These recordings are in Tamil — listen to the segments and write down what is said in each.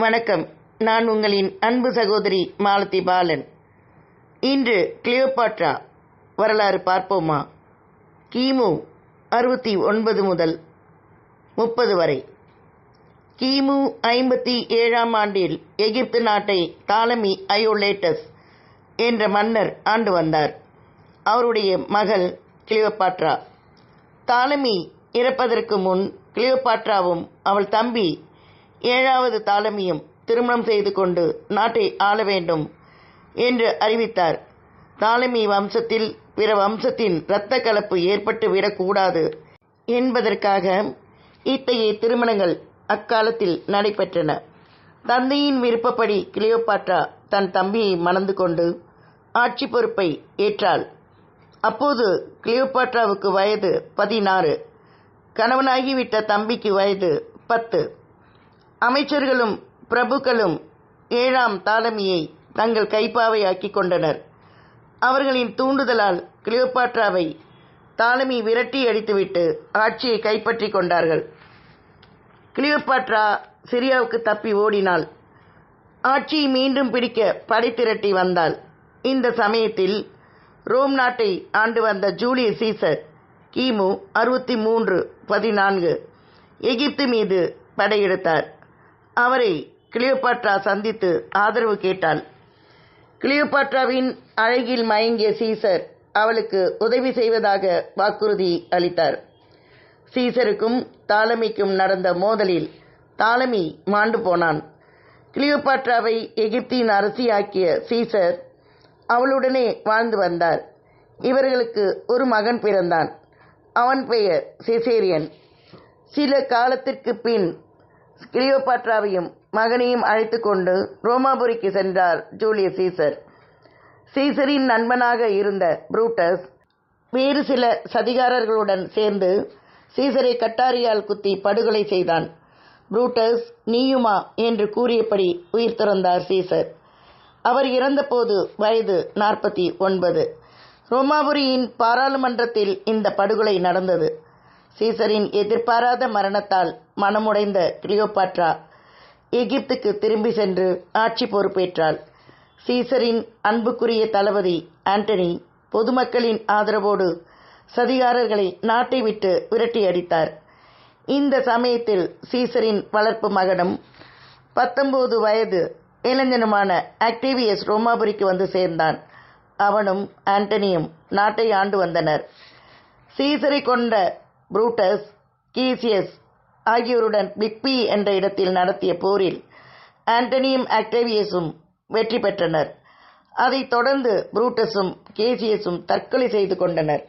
வணக்கம். நான் உங்களின் அன்பு சகோதரி மாலதி பாலன். இன்று கிளியோபாட்ரா வரலாறு பார்ப்போமா? கிமு 69 முதல் 30 வரை. கிமு 57ஆம் ஆண்டில் எகிப்து நாட்டை தாலமி ஐயோலேட்டஸ் என்ற மன்னர் ஆண்டு வந்தார். அவருடைய மகள் கிளியோபாட்ரா. தாலமி இறப்பதற்கு முன் கிளியோபாட்ராவும் அவள் தம்பி 7வது தாலமியும் திருமணம் செய்து கொண்டு நாட்டை ஆள வேண்டும் என்று அறிவித்தார். தாலமி வம்சத்தில் பிற வம்சத்தின் இரத்த கலப்பு ஏற்பட்டு விடக்கூடாது என்பதற்காக இத்தகைய திருமணங்கள் அக்காலத்தில் நடைபெற்றன. தந்தையின் விருப்பப்படி கிளியோபாட்ரா தன் தம்பியை மணந்து கொண்டு ஆட்சி பொறுப்பை ஏற்றாள். அப்போது கிளியோபாட்ராவுக்கு வயது 16, கணவனாகிவிட்ட தம்பிக்கு வயது 10. அமைச்சர்களும் பிரபுக்களும் 7ஆம் தாலமியை தங்கள் கைப்பாவையாக்கி கொண்டனர். அவர்களின் தூண்டுதலால் கிளியோபாட்ராவை தாலமி விரட்டி அடித்துவிட்டு ஆட்சியை கைப்பற்றி கொண்டார்கள். கிளியோபாட்ரா சிரியாவுக்கு தப்பி ஓடினாள். ஆட்சியை மீண்டும் பிடிக்க படை திரட்டி வந்தாள். இந்த சமயத்தில் ரோம் நாட்டை ஆண்டு வந்த ஜூலியஸ் சீசர் கிமு 63-14 எகிப்து மீது படையெடுத்தார். அவரை கிளியோபாட்ரா சந்தித்து ஆதரவு கேட்டாள். கிளியோபாட்ராவின் அழகில் மயங்கிய சீசர் அவளுக்கு உதவி செய்வதாக வாக்குறுதி அளித்தார். சீசருக்கும் தாலமிக்கும் நடந்த மோதலில் தாலமி மாண்டு போனான். கிளியோபாட்ராவை எகிப்தின் அரசியாக்கிய சீசர் அவளுடனே வாழ்ந்து வந்தார். இவர்களுக்கு ஒரு மகன் பிறந்தான். அவன் பெயர் சிசேரியன். சில காலத்திற்கு பின் கிளியோபாட்ராவையும் மகனையும் அழைத்து கொண்டு ரோமாபுரிக்கு சென்றார் ஜூலியஸ் சீசர். சீசரின் நண்பனாக இருந்த புரூட்டஸ் வேறு சில சதிகாரர்களுடன் சேர்ந்து சீசரை கட்டாரியால் குத்தி படுகொலை செய்தான். புரூட்டஸ் நீயுமா என்று கூறியபடி உயிர் துறந்தார் சீசர். அவர் இறந்தபோது வயது 49. ரோமாபுரியின் பாராளுமன்றத்தில் இந்த படுகொலை நடந்தது. சீசரின் எதிர்பாராத மரணத்தால் மனமுடைந்த கிளியோபாட்ரா எகிப்துக்கு திரும்பி சென்று ஆட்சி பொறுப்பேற்றாள். சீசரின் அன்புக்குரிய தளபதி ஆண்டனி பொதுமக்களின் ஆதரவோடு சதிகாரர்களை நாட்டை விட்டு விரட்டி அடித்தார். இந்த சமயத்தில் சீசரின் வளர்ப்பு மகனும் 19 வயது இளைஞனுமான ஆக்டேவியஸ் ரோமாபுரிக்கு வந்து சேர்ந்தான். அவனும் ஆண்டனியும் நாட்டை ஆண்டு வந்தனர். சீசரை கொண்ட புரூட்டஸ் கீசியஸ் ஆகியோருடன் பிக்பி என்ற இடத்தில் நடத்திய போரில் ஆண்டனியும் ஆக்டேவியஸும் வெற்றி பெற்றனர். அதைத் தொடர்ந்து புரூட்டஸும் கேசியஸும் தற்கொலை செய்து கொண்டனர்.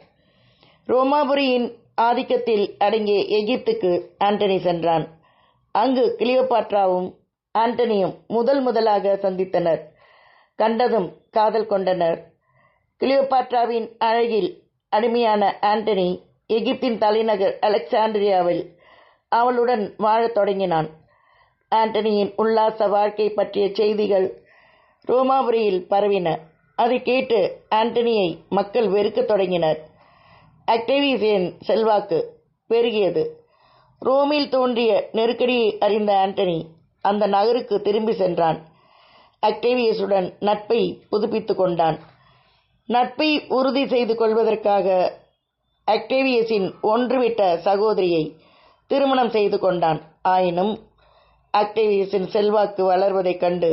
ரோமாபுரியின் ஆதிக்கத்தில் அடங்கிய எகிப்துக்கு ஆண்டனி சென்றான். அங்கு கிளியோபாட்ராவும் ஆண்டனியும் முதலாக சந்தித்தனர். கண்டதும் காதல் கொண்டனர். கிளியோபாட்ராவின் அழகில் அடிமையான ஆண்டனி எகிப்தின் தலைநகர் அலெக்சாண்டிரியாவில் அவளுடன் வாழத் தொடங்கினான். ஆண்டனியின் உல்லாச வாழ்க்கை பற்றிய செய்திகள் ரோமாபுரியில் பரவின. அதை கேட்டு ஆண்டனியை மக்கள் வெறுக்கத் தொடங்கினர். ஆக்டேவியஸின் செல்வாக்கு பெருகியது. ரோமில் தோன்றிய நெருக்கடியை அறிந்த ஆண்டனி அந்த நகருக்கு திரும்பி சென்றான். ஆக்டேவியஸுடன் நட்பை புதுப்பித்துக் கொண்டான். நட்பை உறுதி செய்து கொள்வதற்காக ஆக்டேவியஸின் ஒன்றுவிட்ட சகோதரியை திருமணம் செய்து கொண்டான். ஆயினும் ஆக்டேவியஸின் செல்வாக்கு வளர்வதைக் கண்டு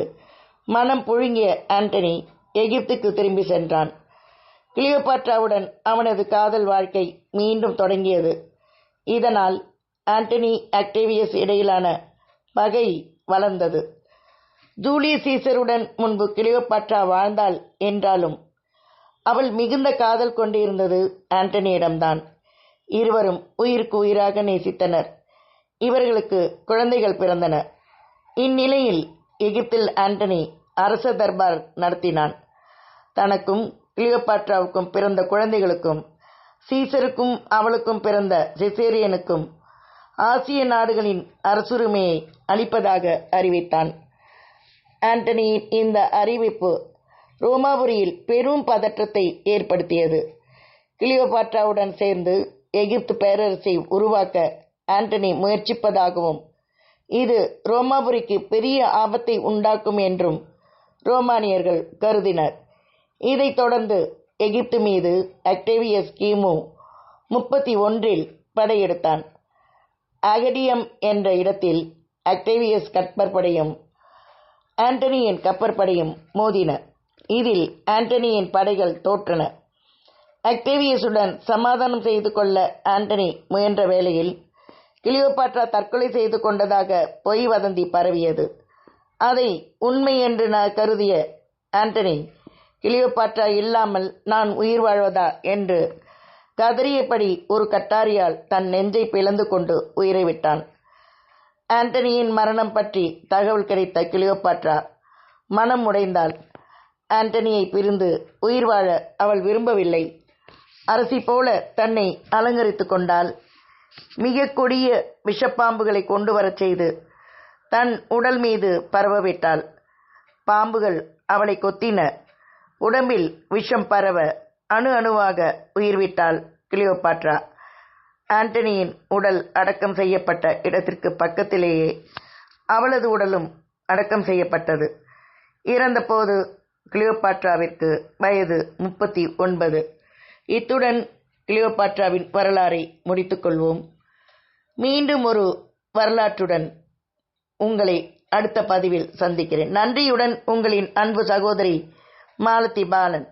மனம் புழுங்கிய ஆண்டனி எகிப்துக்கு திரும்பி சென்றான். கிளியோபாட்ராவுடன் அவனது காதல் வாழ்க்கை மீண்டும் தொடங்கியது. இதனால் ஆண்டனி ஆக்டேவியஸ் இடையிலான பகை வளர்ந்தது. ஜூலியஸ் சீசருடன் முன்பு கிளியோபாட்ரா வாழ்ந்தாள் என்றாலும் அவள் மிகுந்த காதல் கொண்டிருந்தது ஆண்டனியிடம்தான். இருவரும் உயிருக்கு உயிராக நேசித்தனர். இவர்களுக்கு குழந்தைகள் பிறந்தன. இந்நிலையில் எகிப்தில் ஆண்டனி அரச தர்பார் நடத்தினான். தனக்கும் கிளியோபாட்ராவுக்கும் பிறந்த குழந்தைகளுக்கும் சீசருக்கும் அவளுக்கும் பிறந்த சிசேரியனுக்கும் ஆசிய நாடுகளின் அரசுரிமையை அளிப்பதாக அறிவித்தான். ஆண்டனியின் இந்த அறிவிப்பு ரோமாபுரியில் பெரும் பதற்றத்தை ஏற்படுத்தியது. கிளியோபாட்ராவுடன் சேர்ந்து எகிப்து பேரரசை உருவாக்க ஆண்டனி முயற்சிப்பதாகவும் இது ரோமாபுரிக்கு பெரிய ஆபத்தை உண்டாக்கும் என்றும் ரோமானியர்கள் கருதினர். இதைத் தொடர்ந்து எகிப்து மீது அக்டேவியஸ் கிமு 31 படையெடுத்தான். அகடியம் என்ற இடத்தில் அக்டேவியஸ் கப்பற்படையும் ஆண்டனியின் கப்பற்படையும் மோதின. இதில் ஆண்டனியின் படைகள் தோற்றன. அக்டேவியஸுடன் சமாதானம் செய்து கொள்ள ஆண்டனி முயன்ற வேளையில் கிளியோபாட்ரா தற்கொலை செய்து கொண்டதாக பொய் வதந்தி பரவியது. அதை உண்மை என்று கருதிய ஆண்டனி, கிளியோபாட்ரா இல்லாமல் நான் உயிர் வாழ்வதா என்று கதறியபடி ஒரு கட்டாரியால் தன் நெஞ்சை பிளந்து கொண்டு உயிரை விட்டான். ஆண்டனியின் மரணம் பற்றி தகவல் கிடைத்த கிளியோபாட்ரா மனம் உடைந்தாள். ஆண்டனியை பிரிந்து உயிர் வாழ அவள் விரும்பவில்லை. அரசி போல தன்னை அலங்கரித்து கொண்டாள். மிக கொடிய விஷப்பாம்புகளை கொண்டு வரச் செய்து தன் உடல் மீது பரவவிட்டாள். பாம்புகள் அவளை கொத்தின. உடம்பில் விஷம் பரவ அணு அணுவாக உயிர்விட்டாள் கிளியோபாட்ரா. ஆண்டனியின் உடல் அடக்கம் செய்யப்பட்ட இடத்திற்கு பக்கத்திலேயே அவளது உடலும் அடக்கம் செய்யப்பட்டது. இறந்தபோது கிளியோபாட்ராவிற்கு வயது 39. இத்துடன் கிளியோபாட்ராவின் வரலாறை முடித்துக்கொள்வோம். மீண்டும் ஒரு வரலாற்றுடன் உங்களை அடுத்த பதிவில் சந்திக்கிறேன். நன்றியுடன் உங்களின் அன்பு சகோதரி மாலதி பாலன்.